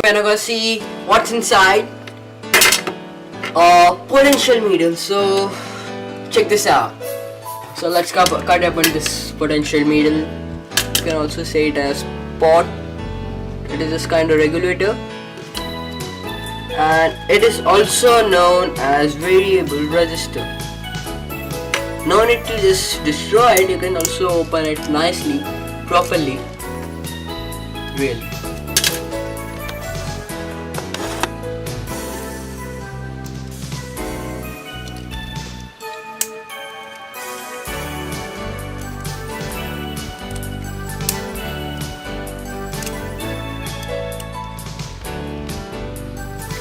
and I'm gonna see what's inside potential meter. So check this out. So let's cut open this potential meter. You can also say it as pot. It is this kind of regulator, and it is also known as variable resistor. No need to just destroy it, you can also open it nicely, properly. Really.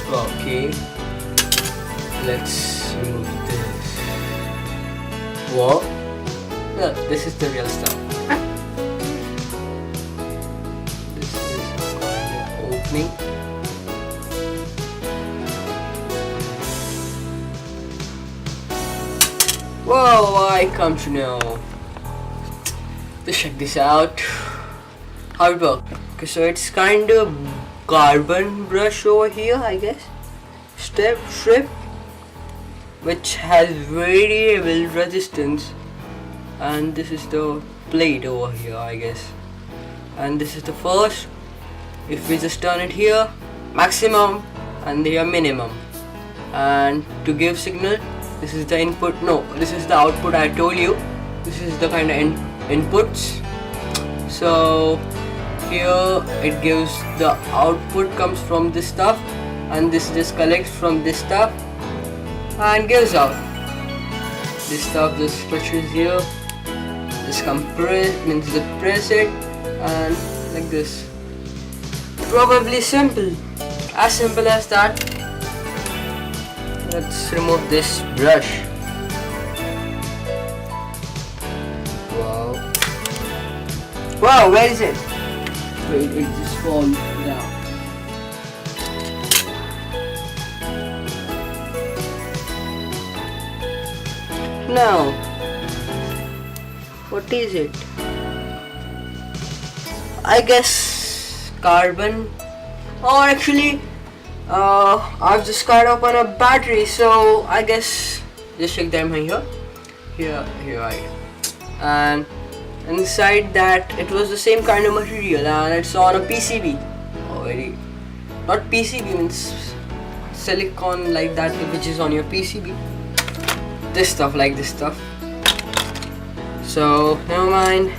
Okay, let's remove this. Whoa, look, this is the real stuff. This is kind of opening. Whoa, I come to know. Let's check this out. How it works. Okay, so it's kind of carbon brush over here, I guess. Strip which has variable resistance, and this is the plate over here, I guess. And this is the first. If we just turn it here, maximum, and here minimum. And to give signal, this is the input. No, this is the output. I told you. This is the kind of inputs. So here it gives the output comes from this stuff, and this just collects from this stuff and gives out. This stuff just stretches here, just compress, means just press it, and like this. Probably simple, as simple as that. Let's remove this brush. Wow. Wow, where is it? Wait, it just falls down. Now, what is it? I guess carbon, or actually I've just cut open a battery, so I guess just check them here. Here I am. And inside that it was the same kind of material, and it's on a PCB. Not PCB, means silicon like that, which is on your PCB. This stuff, like this stuff. So never mind.